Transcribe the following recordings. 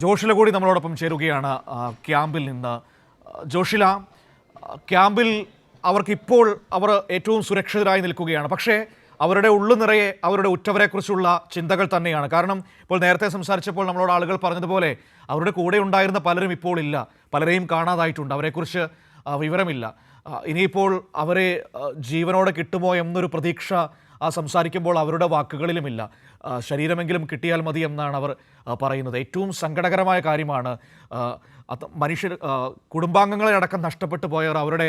ജോഷില കൂടി നമ്മളോടൊപ്പം ചേരുകയാണ് ക്യാമ്പിൽ നിന്ന്. ജോഷില, ക്യാമ്പിൽ അവർക്കിപ്പോൾ അവർ ഏറ്റവും സുരക്ഷിതരായി നിൽക്കുകയാണ്. പക്ഷേ അവരുടെ ഉള്ളു നിറയെ അവരുടെ ഉറ്റവരെക്കുറിച്ചുള്ള ചിന്തകൾ തന്നെയാണ്. കാരണം ഇപ്പോൾ നേരത്തെ സംസാരിച്ചപ്പോൾ നമ്മളോട് ആളുകൾ പറഞ്ഞതുപോലെ അവരുടെ കൂടെ ഉണ്ടായിരുന്ന പലരും ഇപ്പോൾ ഇല്ല, പലരെയും കാണാതായിട്ടുണ്ട്, അവരെക്കുറിച്ച് വിവരമില്ല. ഇനിയിപ്പോൾ അവരെ ജീവനോടെ കിട്ടുമോ എന്നൊരു പ്രതീക്ഷ സംസാരിക്കുമ്പോൾ അവരുടെ വാക്കുകളിലുമില്ല. ശരീരമെങ്കിലും കിട്ടിയാൽ മതി എന്നാണ് അവർ പറയുന്നത്. ഏറ്റവും സങ്കടകരമായ കാര്യമാണ്. മനുഷ്യർ, കുടുംബാംഗങ്ങളെ അടക്കം നഷ്ടപ്പെട്ടു പോയവർ അവരുടെ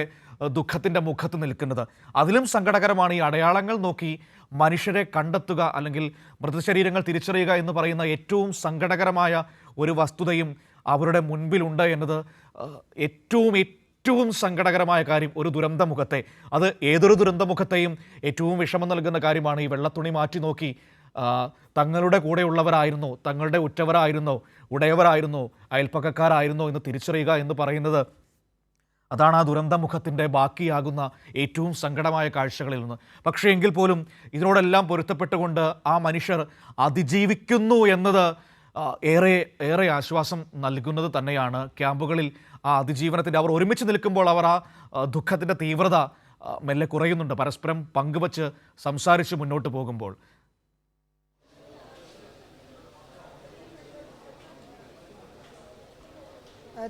ദുഃഖത്തിൻ്റെ മുഖത്ത് നിൽക്കുന്നത്. അതിലും സങ്കടകരമാണ് ഈ അടയാളങ്ങൾ നോക്കി മനുഷ്യരെ കണ്ടെത്തുക അല്ലെങ്കിൽ മൃതശരീരങ്ങൾ തിരിച്ചറിയുക എന്ന് പറയുന്ന ഏറ്റവും സങ്കടകരമായ ഒരു വസ്തുതയും അവരുടെ മുൻപിലുണ്ട് എന്നത് ഏറ്റവും സങ്കടകരമായ കാര്യം. ഒരു ദുരന്തമുഖത്തെ, അത് ഏതൊരു ദുരന്തമുഖത്തെയും ഏറ്റവും വിഷമം നൽകുന്ന കാര്യമാണ്. ഈ വെള്ളത്തുണി മാറ്റി നോക്കി തങ്ങളുടെ കൂടെയുള്ളവരായിരുന്നോ, തങ്ങളുടെ ഉറ്റവരായിരുന്നോ, ഉടയവരായിരുന്നോ, അയൽപ്പക്കക്കാരായിരുന്നോ എന്ന് തിരിച്ചറിയുക എന്ന് പറയുന്നത്, അതാണ് ആ ദുരന്തമുഖത്തിൻ്റെ ബാക്കിയാകുന്ന ഏറ്റവും സങ്കടമായ കാഴ്ചകളിൽ നിന്ന്. പക്ഷേ എങ്കിൽ പോലും ഇതിനോടെല്ലാം പൊരുത്തപ്പെട്ടുകൊണ്ട് ആ മനുഷ്യർ അതിജീവിക്കുന്നു എന്നത് ഏറെ ആശ്വാസം നൽകുന്നത് തന്നെയാണ്. ക്യാമ്പുകളിൽ ആ അതിജീവനത്തിൻ്റെ അവർ ഒരുമിച്ച് നിൽക്കുമ്പോൾ അവർ ആ ദുഃഖത്തിൻ്റെ തീവ്രത മെല്ലെ കുറയുന്നുണ്ട്, പരസ്പരം പങ്കുവച്ച് സംസാരിച്ച് മുന്നോട്ട് പോകുമ്പോൾ.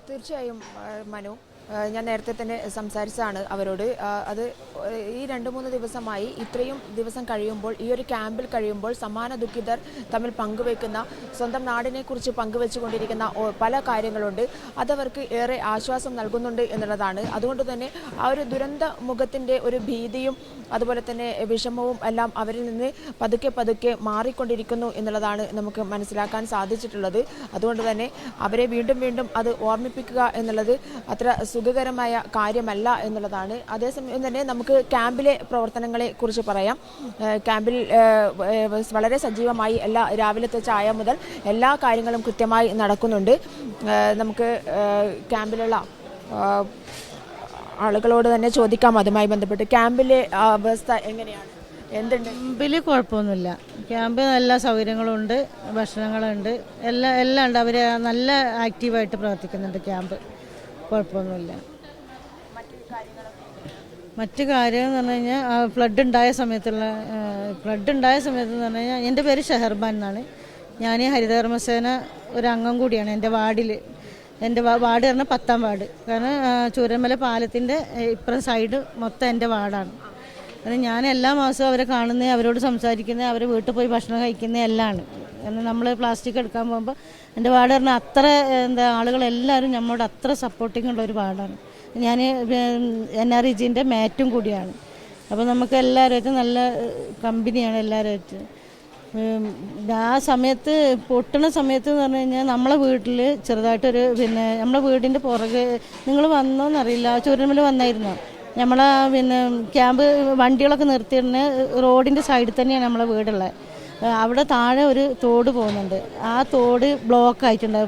തീർച്ചയായും മനു, ഞാൻ നേരത്തെ തന്നെ സംസാരിച്ചതാണ് അവരോട്. അത് ഈ 2-3 ദിവസമായി, ഇത്രയും ദിവസം കഴിയുമ്പോൾ, ഈ ഒരു ക്യാമ്പിൽ കഴിയുമ്പോൾ സമാന ദുഃഖിതർ തമ്മിൽ പങ്കുവെക്കുന്ന, സ്വന്തം നാടിനെക്കുറിച്ച് പങ്കുവെച്ചുകൊണ്ടിരിക്കുന്ന പല കാര്യങ്ങളുണ്ട്. അതവർക്ക് ഏറെ ആശ്വാസം നൽകുന്നുണ്ട് എന്നുള്ളതാണ്. അതുകൊണ്ട് തന്നെ ആ ഒരു ദുരന്ത മുഖത്തിൻ്റെ ഒരു ഭീതിയും അതുപോലെ തന്നെ വിഷമവും എല്ലാം അവരിൽ നിന്ന് പതുക്കെ മാറിക്കൊണ്ടിരിക്കുന്നു എന്നുള്ളതാണ് നമുക്ക് മനസ്സിലാക്കാൻ സാധിച്ചിട്ടുള്ളത്. അതുകൊണ്ട് തന്നെ അവരെ വീണ്ടും അത് ഓർമ്മിപ്പിക്കുക എന്നുള്ളത് അത്ര സുഖകരമായ കാര്യമല്ല എന്നുള്ളതാണ്. അതേസമയം തന്നെ നമുക്ക് ക്യാമ്പിലെ പ്രവർത്തനങ്ങളെ കുറിച്ച് പറയാം. ക്യാമ്പിൽ വളരെ സജീവമായി രാവിലത്തെ ചായ മുതൽ എല്ലാ കാര്യങ്ങളും കൃത്യമായി നടക്കുന്നുണ്ട്. നമുക്ക് ക്യാമ്പിലുള്ള ആളുകളോട് തന്നെ ചോദിക്കാം അതുമായി ബന്ധപ്പെട്ട്. ക്യാമ്പിലെ അവസ്ഥ എങ്ങനെയാണ്? എന്തുണ്ട്? ക്യാമ്പിൽ കുഴപ്പമൊന്നുമില്ല. ക്യാമ്പിൽ എല്ലാ സൗകര്യങ്ങളുണ്ട്, ഭക്ഷണങ്ങളുണ്ട്, എല്ലാം ഉണ്ട്. അവർ നല്ല ആക്റ്റീവായിട്ട് പ്രവർത്തിക്കുന്നുണ്ട്. ക്യാമ്പ് കുഴപ്പമൊന്നുമില്ല. മറ്റു കാര്യം എന്ന് പറഞ്ഞു കഴിഞ്ഞാൽ ഫ്ലഡ് ഉണ്ടായ സമയത്ത് എന്ന് പറഞ്ഞു കഴിഞ്ഞാൽ, എൻ്റെ പേര് ഷെഹർബാൻ എന്നാണ്. ഞാൻ ഹരിതകർമ്മസേന ഒരു അംഗം കൂടിയാണ്. എൻ്റെ വാർഡിൽ, എൻ്റെ വാർഡ് പറഞ്ഞാൽ 10ാം വാർഡ്. കാരണം ചൂരൽമല പാലത്തിൻ്റെ ഇപ്പുറം സൈഡ് മൊത്തം എൻ്റെ വാർഡാണ്. അത് ഞാൻ എല്ലാ മാസവും അവരെ കാണുന്നത്, അവരോട് സംസാരിക്കുന്നത്, അവരെ വീട്ടിൽ പോയി ഭക്ഷണം കഴിക്കുന്നത് എല്ലാമാണ്. കാരണം നമ്മൾ പ്ലാസ്റ്റിക് എടുക്കാൻ പോകുമ്പോൾ എൻ്റെ വാർഡ് പറഞ്ഞാൽ അത്ര ആളുകളെല്ലാവരും നമ്മളോട് അത്ര സപ്പോർട്ടിങ് ഉള്ള ഒരു വാർഡാണ്. ഞാൻ NREGൻ്റെ മാറ്റും കൂടിയാണ്. അപ്പോൾ നമുക്ക് എല്ലാവരുമായിട്ടും നല്ല കമ്പനിയാണ് എല്ലാവരുമായിട്ട്. ആ സമയത്ത് പൊട്ടുന്ന സമയത്ത് എന്ന് പറഞ്ഞു കഴിഞ്ഞാൽ നമ്മളെ വീട്ടിൽ ചെറുതായിട്ടൊരു നമ്മളെ വീടിൻ്റെ പുറകെ, നിങ്ങൾ വന്നോന്നറിയില്ല, ചുരന്മല വന്നായിരുന്നോ? നമ്മളെ ക്യാമ്പ് വണ്ടികളൊക്കെ നിർത്തിയിരുന്ന റോഡിൻ്റെ സൈഡിൽ തന്നെയാണ് നമ്മളെ വീടുള്ളത്. അവിടെ താഴെ ഒരു തോട് പോകുന്നുണ്ട്. ആ തോട് ബ്ലോക്ക് ആയിട്ടുണ്ട്.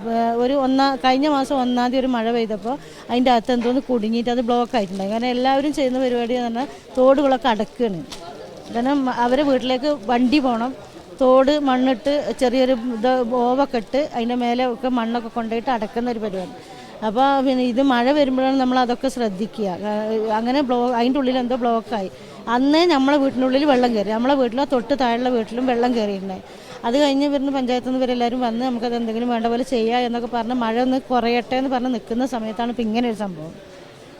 കഴിഞ്ഞ മാസം 1-ാം തീയതി ഒരു മഴ പെയ്തപ്പോൾ അതിൻ്റെ അകത്ത് എന്തോന്ന് കുടുങ്ങിയിട്ട് അത് ബ്ലോക്ക് ആയിട്ടുണ്ടായി. കാരണം എല്ലാവരും ചെയ്യുന്ന പരിപാടി എന്ന് പറഞ്ഞാൽ തോടുകളൊക്കെ അടക്കുകയാണ്. കാരണം അവരെ വീട്ടിലേക്ക് വണ്ടി പോകണം, തോട് മണ്ണിട്ട് ചെറിയൊരു ഓവൊക്കെ ഇട്ട് അതിൻ്റെ മേലെ ഒക്കെ മണ്ണൊക്കെ കൊണ്ടുപോയിട്ട് അടക്കുന്ന ഒരു പരിപാടി. അപ്പോൾ ഇത് മഴ വരുമ്പോഴാണ് നമ്മൾ അതൊക്കെ ശ്രദ്ധിക്കുക. അങ്ങനെ അതിൻ്റെ ഉള്ളിൽ എന്തോ ബ്ലോക്കായി. അന്നേ നമ്മളെ വീട്ടിൻ്റെ ഉള്ളിൽ വെള്ളം കയറി. നമ്മളെ വീട്ടിലോ തൊട്ട് താഴെയുള്ള വീട്ടിലും വെള്ളം കയറിയിട്ടുണ്ടായി. അത് കഴിഞ്ഞ് വരുന്ന പഞ്ചായത്തിൽ നിന്ന് ഇവരെല്ലാവരും വന്ന് നമുക്കത് എന്തെങ്കിലും വേണ്ട പോലെ ചെയ്യുക എന്നൊക്കെ പറഞ്ഞ് മഴ ഒന്ന് കുറയട്ടെ എന്ന് പറഞ്ഞ് നിൽക്കുന്ന സമയത്താണ് ഇപ്പം ഇങ്ങനെ ഒരു സംഭവം.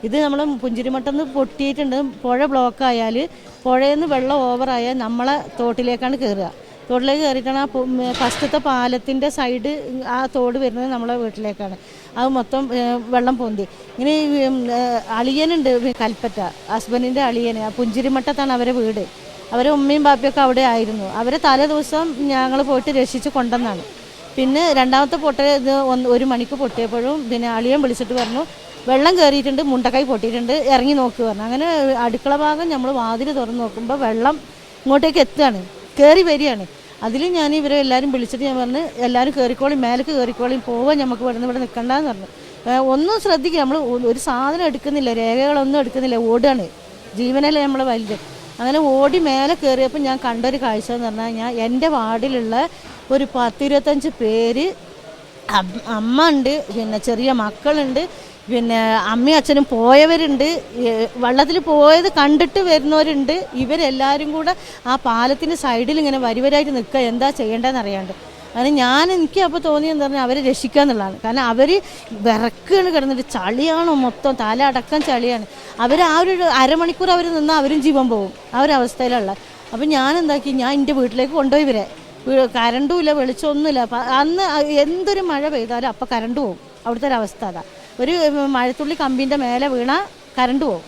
ഇത് നമ്മൾ പുഞ്ചിരിമട്ടെന്ന് പൊട്ടിയിട്ടുണ്ട്. പുഴ ബ്ലോക്കായാൽ, പുഴയിൽ നിന്ന് വെള്ളം ഓവറായാൽ നമ്മളെ തോട്ടിലേക്കാണ് കയറുക. തോട്ടിലേക്ക് കയറിയിട്ടാണ് ആ ഫസ്റ്റത്തെ പാലത്തിൻ്റെ സൈഡ് ആ തോട് വരുന്നത് നമ്മളെ വീട്ടിലേക്കാണ്. അത് മൊത്തം വെള്ളം പൊന്തി. ഇങ്ങനെ അളിയനുണ്ട് കൽപ്പറ്റ, ഹസ്ബൻഡിൻ്റെ അളിയന്. പുഞ്ചിരിമട്ടത്താണ് അവരെ വീട്. അവരെ ഉമ്മയും ബാപ്പയൊക്കെ അവിടെ ആയിരുന്നു. അവരെ തലേ ദിവസം ഞങ്ങൾ പോയിട്ട് രക്ഷിച്ച് കൊണ്ടുവന്നാണ്. പിന്നെ രണ്ടാമത്തെ ഇത് 1 മണിക്ക് പൊട്ടിയപ്പോഴും അളിയൻ വിളിച്ചിട്ട് പറഞ്ഞു, വെള്ളം കയറിയിട്ടുണ്ട്, മുണ്ടക്കൈ പൊട്ടിയിട്ടുണ്ട്, ഇറങ്ങി നോക്ക് പറഞ്ഞു. അങ്ങനെ അടുക്കള ഭാഗം നമ്മൾ വാതിൽ തുറന്ന് നോക്കുമ്പോൾ വെള്ളം ഇങ്ങോട്ടേക്ക് എത്തുകയാണ്, കയറി വരികയാണ്. അതിൽ ഞാൻ ഇവരെ എല്ലാവരും വിളിച്ചിട്ട് ഞാൻ പറഞ്ഞു, എല്ലാവരും കയറിക്കോളിയും, മേലേക്ക് കയറിക്കോളിയും, പോവാൻ നമുക്ക് ഇവിടെ നിൽക്കണ്ടെന്ന് പറഞ്ഞു. ഒന്നും ശ്രദ്ധിക്കുക, നമ്മൾ ഒരു സാധനം എടുക്കുന്നില്ല, രേഖകളൊന്നും എടുക്കുന്നില്ല, ഓടുകയാണ്. ജീവനല്ലേ നമ്മളെ വലുത്. അങ്ങനെ ഓടി മേലെ കയറിയപ്പോൾ ഞാൻ കണ്ടൊരു കാഴ്ച എന്ന് പറഞ്ഞാൽ, എൻ്റെ വാർഡിലുള്ള ഒരു 10-25 പേര് അമ്മ ഉണ്ട്, പിന്നെ ചെറിയ മക്കളുണ്ട്, പിന്നെ അമ്മയും അച്ഛനും പോയവരുണ്ട്, വെള്ളത്തിൽ പോയത് കണ്ടിട്ട് വരുന്നവരുണ്ട്. ഇവരെല്ലാവരും കൂടെ ആ പാലത്തിൻ്റെ സൈഡിൽ ഇങ്ങനെ വരിവരായിട്ട് നിൽക്കുക, എന്താ ചെയ്യേണ്ടതെന്ന് അറിയാണ്ട്. കാരണം എനിക്ക് അപ്പോൾ തോന്നിയെന്ന് പറഞ്ഞാൽ അവരെ രക്ഷിക്കുക എന്നുള്ളതാണ്. കാരണം അവർ വിറക്കാണ് കിടന്നിട്ട്, ചളിയാണോ മൊത്തം, തല അടക്കം ചളിയാണ്. അവർ ആ ഒരു അരമണിക്കൂർ അവർ നിന്നാൽ അവരും ജീവൻ പോകും, ആ ഒരു അവസ്ഥയിലുള്ള. അപ്പം ഞാൻ എന്താക്കി, ഞാൻ എൻ്റെ വീട്ടിലേക്ക് കൊണ്ടുപോയി ഇവരെ. കരണ്ടും ഇല്ല, വെളിച്ചമൊന്നുമില്ല. അന്ന് എന്തൊരു മഴ പെയ്താലും അപ്പം കരണ്ട് പോകും. അവിടുത്തെ ഒരു അവസ്ഥ അതാ. ഒരു മഴത്തുള്ളി കമ്പിൻ്റെ മേലെ വീണാൽ കരണ്ട് പോകും.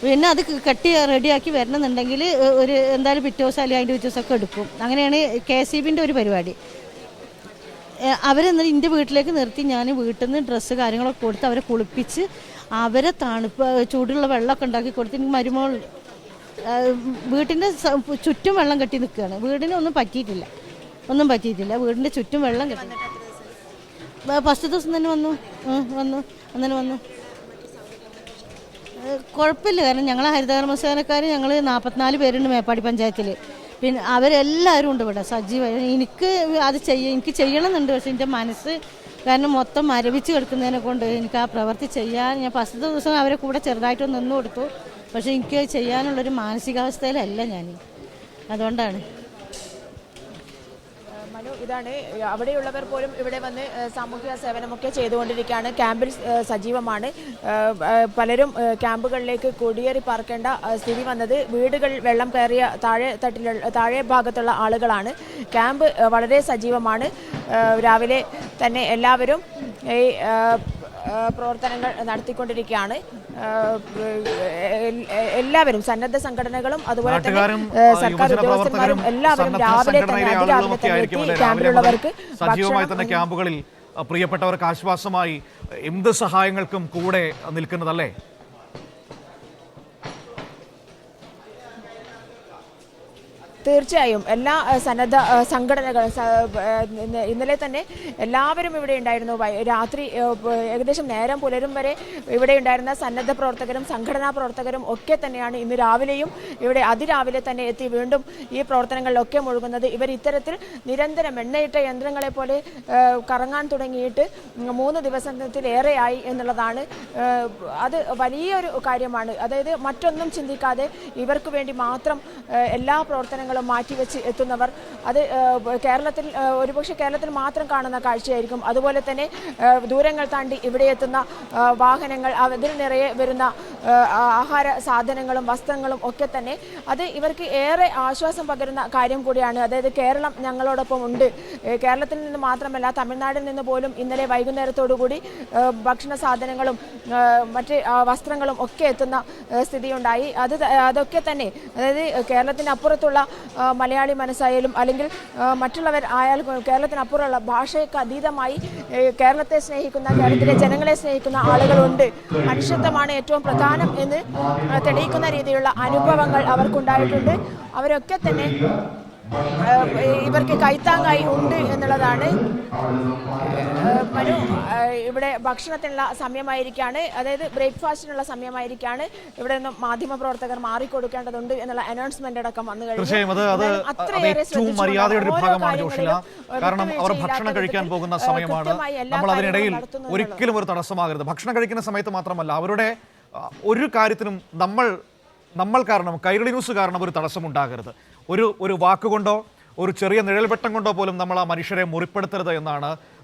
പിന്നെ അത് കെട്ടി റെഡിയാക്കി വരണമെന്നുണ്ടെങ്കിൽ ഒരു എന്തായാലും പിറ്റേ ദിവസം അല്ലെങ്കിൽ അതിൻ്റെ പിറ്റേ ദിവസമൊക്കെ എടുക്കും. അങ്ങനെയാണ് KCBൻ്റെ ഒരു പരിപാടി. അവരെന്നാൽ എൻ്റെ വീട്ടിലേക്ക് നിർത്തി, ഞാൻ വീട്ടിൽ നിന്ന് ഡ്രസ്സ് കാര്യങ്ങളൊക്കെ കൊടുത്ത് അവരെ കുളിപ്പിച്ച് അവരെ തണുപ്പ് ചൂടുള്ള വെള്ളമൊക്കെ ഉണ്ടാക്കി കൊടുത്ത്. എനിക്ക് മരുമോൾ വീട്ടിൻ്റെ ചുറ്റും വെള്ളം കെട്ടി നിൽക്കുകയാണ്. വീടിന് ഒന്നും പറ്റിയിട്ടില്ല, വീടിൻ്റെ ചുറ്റും വെള്ളം കെട്ടി. ഫസ്റ്റ് ദിവസം തന്നെ വന്നു. കുഴപ്പമില്ല, കാരണം ഞങ്ങൾ ഹരിതകർമ്മസേനക്കാർ ഞങ്ങൾ 44 പേരുണ്ട് മേപ്പാടി പഞ്ചായത്തിൽ. പിന്നെ അവരെല്ലാവരും ഉണ്ട് ഇവിടെ സജീവമായി. എനിക്ക് ചെയ്യണമെന്നുണ്ട്, പക്ഷെ എൻ്റെ മനസ്സ് കാരണം മൊത്തം മരവിച്ച് കിടക്കുന്നതിനെ കൊണ്ട് എനിക്ക് ആ പ്രവൃത്തി ചെയ്യാൻ, ഞാൻ ഫസ്റ്റ് ദിവസം അവരെ കൂടെ ചെറുതായിട്ടൊന്ന് നിന്ന് കൊടുത്തു. പക്ഷേ എനിക്ക് ചെയ്യാനുള്ളൊരു മാനസികാവസ്ഥയിലല്ല ഞാൻ, അതുകൊണ്ടാണ്. മനു, ഇതാണ് അവിടെയുള്ളവർ പോലും ഇവിടെ വന്ന് സാമൂഹിക സേവനമൊക്കെ ചെയ്തുകൊണ്ടിരിക്കുകയാണ്. ക്യാമ്പിൽ സജീവമാണ്. പലരും ക്യാമ്പുകളിലേക്ക് കുടിയേറി പാർക്കേണ്ട സ്ഥിതി വന്നത് വീടുകൾ വെള്ളം കയറിയ താഴെ ഭാഗത്തുള്ള ആളുകളാണ്. ക്യാമ്പ് വളരെ സജീവമാണ്. രാവിലെ തന്നെ എല്ലാവരും ഈ പ്രവർത്തനങ്ങൾ നടത്തിക്കൊണ്ടിരിക്കുകയാണ്. എല്ലാവരും, സന്നദ്ധ സംഘടനകളും അതുപോലെ തന്നെ സർക്കാർ ഉദ്യോഗസ്ഥന്മാരും എല്ലാവരും രാവിലെ തന്നെ അതിരാവിലെ തന്നെ എത്തി ക്യാമ്പിലുള്ളവർക്ക് സജീവമായി തന്നെ ക്യാമ്പുകളിൽ പ്രിയപ്പെട്ടവർക്ക് ആശ്വാസമായി എന്ത് സഹായങ്ങൾക്കും കൂടെ നിൽക്കുന്നതല്ലേ? തീർച്ചയായും എല്ലാ സന്നദ്ധ സംഘടനകളും ഇന്നലെ തന്നെ എല്ലാവരും ഇവിടെ ഉണ്ടായിരുന്നു. രാത്രി ഏകദേശം നേരം പുലരും വരെ ഇവിടെ ഉണ്ടായിരുന്ന സന്നദ്ധ പ്രവർത്തകരും സംഘടനാ പ്രവർത്തകരും ഒക്കെ തന്നെയാണ് ഇന്ന് രാവിലെയും ഇവിടെ അതിരാവിലെ തന്നെ എത്തി വീണ്ടും ഈ പ്രവർത്തനങ്ങളിലൊക്കെ മുഴുകുന്നത്. ഇവർ ഇത്തരത്തിൽ നിരന്തരം എണ്ണയിട്ട യന്ത്രങ്ങളെ പോലെ കറങ്ങാൻ തുടങ്ങിയിട്ട് 3 ദിവസത്തിലേറെയായി എന്നുള്ളതാണ്. അത് വലിയൊരു കാര്യമാണ്. അതായത് മറ്റൊന്നും ചിന്തിക്കാതെ ഇവർക്ക് വേണ്ടി മാത്രം എല്ലാ പ്രവർത്തനങ്ങളും മാറ്റിവെച്ച് എത്തുന്നവർ, അത് കേരളത്തിൽ ഒരുപക്ഷെ കേരളത്തിൽ മാത്രം കാണുന്ന കാഴ്ചയായിരിക്കും. അതുപോലെ തന്നെ ദൂരങ്ങൾ താണ്ടി ഇവിടെ എത്തുന്ന വാഹനങ്ങൾ, അതിൽ നിറയെ വരുന്ന ആഹാര സാധനങ്ങളും വസ്ത്രങ്ങളും ഒക്കെ തന്നെ അത് ഇവർക്ക് ഏറെ ആശ്വാസം പകരുന്ന കാര്യം കൂടിയാണ്. അതായത് കേരളം ഞങ്ങളോടൊപ്പം ഉണ്ട്. കേരളത്തിൽ നിന്ന് മാത്രമല്ല, തമിഴ്നാട്ടിൽ നിന്ന് പോലും ഇന്നലെ വൈകുന്നേരത്തോടുകൂടി ഭക്ഷണ സാധനങ്ങളും മറ്റ് വസ്ത്രങ്ങളും ഒക്കെ എത്തുന്ന സ്ഥിതിയുണ്ടായി. അതൊക്കെ തന്നെ, അതായത് കേരളത്തിന് അപ്പുറത്തുള്ള മലയാളി മനസ്സായാലും അല്ലെങ്കിൽ മറ്റുള്ളവർ ആയാലും കേരളത്തിനപ്പുറമുള്ള ഭാഷയ്ക്ക് അതീതമായി കേരളത്തെ സ്നേഹിക്കുന്ന, കേരളത്തിലെ ജനങ്ങളെ സ്നേഹിക്കുന്ന ആളുകളുണ്ട്. മനുഷ്യത്വമാണ് ഏറ്റവും പ്രധാനം എന്ന് തെളിയിക്കുന്ന രീതിയിലുള്ള അനുഭവങ്ങൾ അവർക്കുണ്ടായിട്ടുണ്ട്. അവരൊക്കെ തന്നെ ഇവർക്ക് കൈത്താങ്ങായി ഉണ്ട് എന്നുള്ളതാണ്. മനു, ഇവിടെ ഭക്ഷണത്തിനുള്ള സമയമായിരിക്കാണ്, അതായത് ബ്രേക്ക്ഫാസ്റ്റിനുള്ള സമയമായിരിക്കാണ്. ഇവിടെ നിന്ന് മാധ്യമപ്രവർത്തകർ മാറിക്കൊടുക്കേണ്ടതുണ്ട് എന്നുള്ള അനൗൺസ്മെന്റ് അടക്കം വന്നു കഴിഞ്ഞു. ഏറ്റവും മര്യാദയുടെ ഒരു ഭാഗമാണ് ജോഷില. കാരണം അവർ ഭക്ഷണം കഴിക്കാൻ പോകുന്ന സമയമാണ്. നമ്മൾ അതിനിടയിൽ ഒരിക്കലും ഒരു തടസ്സമാകരുത്. ഭക്ഷണം കഴിക്കുന്ന സമയത്ത് മാത്രമല്ല, അവരുടെ ഒരു കാര്യത്തിനും നമ്മൾ കാരണം, കൈരളി ന്യൂസ് കാരണം ഒരു തടസ്സമുണ്ടാകരുത്. ഒരു വാക്കുകൊണ്ടോ ഒരു ചെറിയ നിഴൽവെട്ടം കൊണ്ടോ പോലും നമ്മൾ ആ മനുഷ്യരെ മുറിപ്പെടുത്തരുത് എന്നാണ്